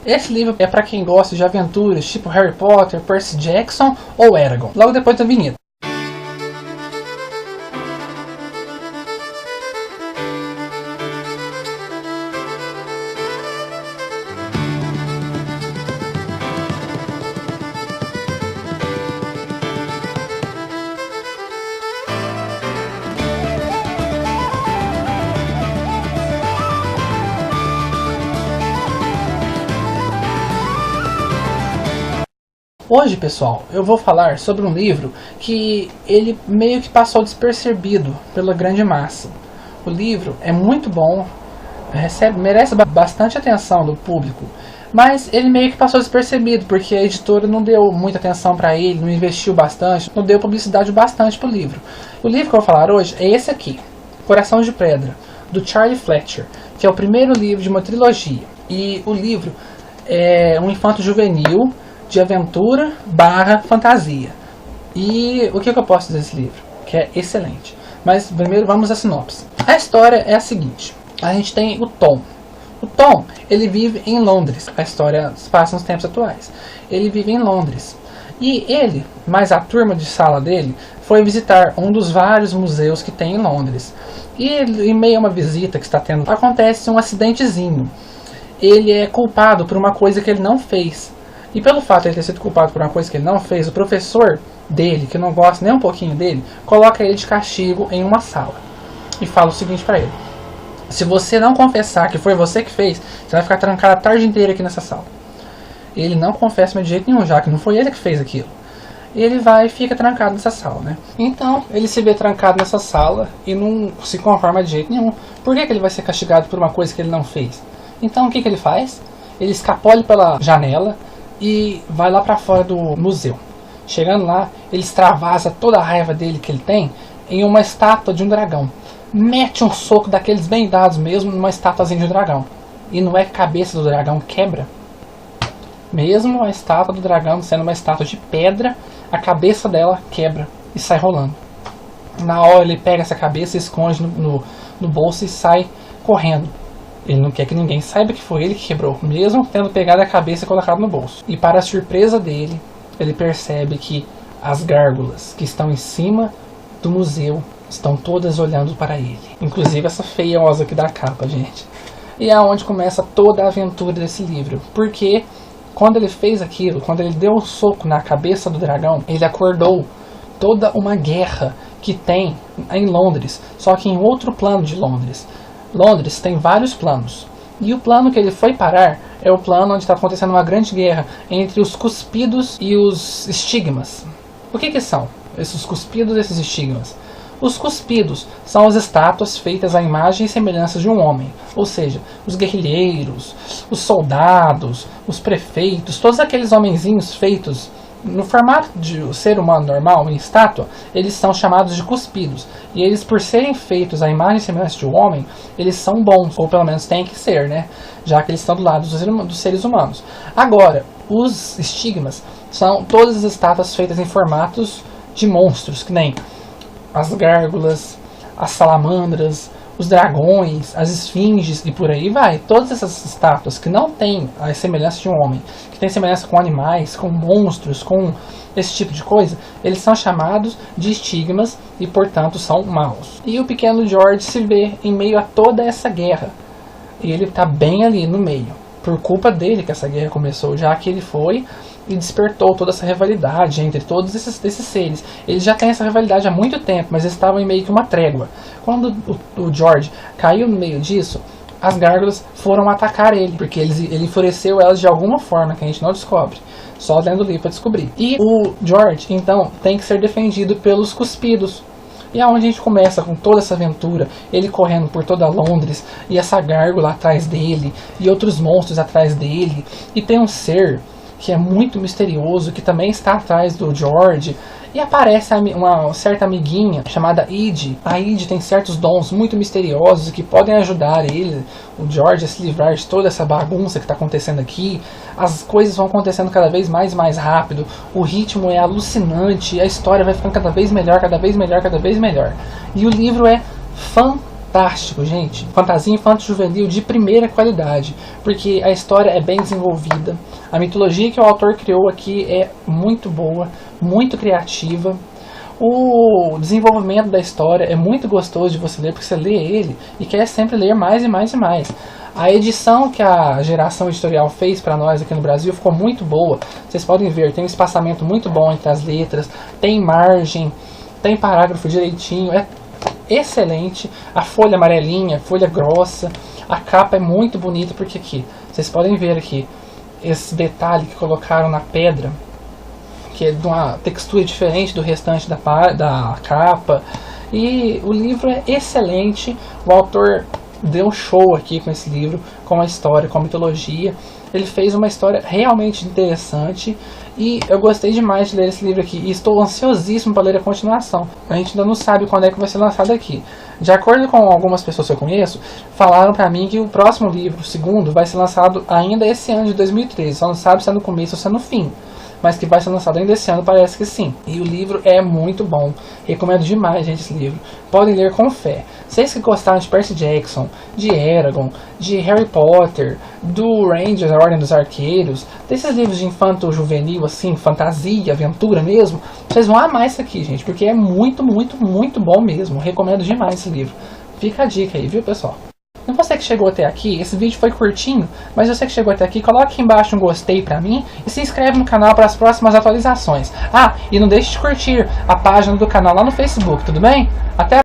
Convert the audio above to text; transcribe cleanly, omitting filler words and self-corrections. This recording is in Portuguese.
Esse livro é para quem gosta de aventuras tipo Harry Potter, Percy Jackson ou Eragon. Logo depois da vinheta. Hoje, pessoal, eu vou falar sobre um livro que ele meio que passou despercebido pela grande massa. O livro é muito bom, merece bastante atenção do público, mas ele meio que passou despercebido porque a editora não deu muita atenção para ele, não investiu bastante, não deu publicidade bastante para o livro. O livro que eu vou falar hoje é esse aqui, Coração de Pedra, do Charlie Fletcher, que é o primeiro livro de uma trilogia. E o livro é um infanto-juvenil de aventura / fantasia. E o que eu posso dizer desse livro? Que é excelente. Mas primeiro vamos à sinopse. A história é a seguinte. A gente tem o Tom. O Tom, ele vive em Londres. A história se passa nos tempos atuais. Ele vive em Londres. E ele, mais a turma de sala dele, foi visitar um dos vários museus que tem em Londres. E em meio a uma visita que está tendo, acontece um acidentezinho. Ele é culpado por uma coisa que ele não fez. E pelo fato de ele ter sido culpado por uma coisa que ele não fez, o professor dele, que não gosta nem um pouquinho dele, coloca ele de castigo em uma sala. E fala o seguinte para ele: se você não confessar que foi você que fez, você vai ficar trancado a tarde inteira aqui nessa sala. Ele não confessa mas de jeito nenhum, já que não foi ele que fez aquilo. Ele vai e fica trancado nessa sala, né? Então, ele se vê trancado nessa sala e não se conforma de jeito nenhum. Por que ele vai ser castigado por uma coisa que ele não fez? Então, o que ele faz? Ele escapole pela janela e vai lá para fora do museu. Chegando lá, ele extravasa toda a raiva dele que ele tem em uma estátua de um dragão. Mete um soco daqueles bem dados mesmo numa estátuazinha de um dragão. E não é que a cabeça do dragão quebra? Mesmo a estátua do dragão sendo uma estátua de pedra, a cabeça dela quebra e sai rolando. Na hora ele pega essa cabeça, esconde no bolso e sai correndo. Ele não quer que ninguém saiba que foi ele que quebrou, mesmo tendo pegado a cabeça e colocado no bolso. E para a surpresa dele, ele percebe que as gárgulas que estão em cima do museu estão todas olhando para ele. Inclusive essa feiosa aqui da capa, gente. E é onde começa toda a aventura desse livro. Porque quando ele fez aquilo, quando ele deu um soco na cabeça do dragão, ele acordou toda uma guerra que tem em Londres, só que em outro plano de Londres. Londres tem vários planos. E o plano que ele foi parar é o plano onde está acontecendo uma grande guerra entre os cuspidos e os estigmas. O que são esses cuspidos e esses estigmas? Os cuspidos são as estátuas feitas à imagem e semelhança de um homem. Ou seja, os guerrilheiros, os soldados, os prefeitos, todos aqueles homenzinhos feitos no formato de ser humano normal, em estátua, eles são chamados de cuspidos. E eles, por serem feitos à imagem e semelhança de um homem, eles são bons, ou pelo menos têm que ser, né? Já que eles estão do lado dos seres humanos. Agora, os estigmas são todas as estátuas feitas em formatos de monstros, que nem as gárgulas, as salamandras, os dragões, as esfinges e por aí vai. Todas essas estátuas que não têm a semelhança de um homem, que tem semelhança com animais, com monstros, com esse tipo de coisa, eles são chamados de estigmas e, portanto, são maus. E o pequeno George se vê em meio a toda essa guerra. E ele está bem ali no meio. Por culpa dele que essa guerra começou, já que ele foi e despertou toda essa rivalidade entre todos esses seres. Eles já têm essa rivalidade há muito tempo, mas eles estavam em meio que uma trégua. Quando o George caiu no meio disso, as gárgulas foram atacar ele, porque ele enfureceu elas de alguma forma que a gente não descobre. Só lendo o livro para descobrir. E o George, então, tem que ser defendido pelos cuspidos. E é onde a gente começa com toda essa aventura, ele correndo por toda Londres, e essa gárgula atrás dele, e outros monstros atrás dele, e tem um ser que é muito misterioso, que também está atrás do George, e aparece uma certa amiguinha chamada Id. A Id tem certos dons muito misteriosos que podem ajudar ele, o George, a se livrar de toda essa bagunça que está acontecendo aqui. As coisas vão acontecendo cada vez mais e mais rápido, o ritmo é alucinante, a história vai ficando cada vez melhor, cada vez melhor, cada vez melhor. E o livro é fantástico. fantástico, gente. Fantasia infanto-juvenil de primeira qualidade, porque a história é bem desenvolvida. A mitologia que o autor criou aqui é muito boa, muito criativa. O desenvolvimento da história é muito gostoso de você ler, porque você lê ele e quer sempre ler mais e mais e mais. A edição que a Geração Editorial fez para nós aqui no Brasil ficou muito boa. Vocês podem ver, tem um espaçamento muito bom entre as letras, tem margem, tem parágrafo direitinho, é excelente. A folha amarelinha, folha grossa, a capa é muito bonita, porque aqui, vocês podem ver aqui, esse detalhe que colocaram na pedra, que é de uma textura diferente do restante da capa. E o livro é excelente, o autor deu um show aqui com esse livro, com a história, com a mitologia. Ele fez uma história realmente interessante e eu gostei demais de ler esse livro aqui e estou ansiosíssimo para ler a continuação. A gente ainda não sabe quando é que vai ser lançado aqui. De acordo com algumas pessoas que eu conheço, falaram para mim que o próximo livro, o segundo, vai ser lançado ainda esse ano de 2013. Só não sabe se é no começo ou se é no fim, mas que vai ser lançado ainda esse ano, parece que sim. E o livro é muito bom. Recomendo demais, gente, esse livro. Podem ler com fé. Vocês que gostaram de Percy Jackson, de Eragon, de Harry Potter, do Rangers, a Ordem dos Arqueiros, desses livros de infanto-juvenil, assim, fantasia, aventura mesmo, vocês vão amar isso aqui, gente, porque é muito, muito, muito bom mesmo. Recomendo demais esse livro. Fica a dica aí, viu, pessoal? E você que chegou até aqui, esse vídeo foi curtinho, mas você que chegou até aqui, coloque aqui embaixo um gostei pra mim e se inscreve no canal para as próximas atualizações. Ah, e não deixe de curtir a página do canal lá no Facebook, tudo bem? Até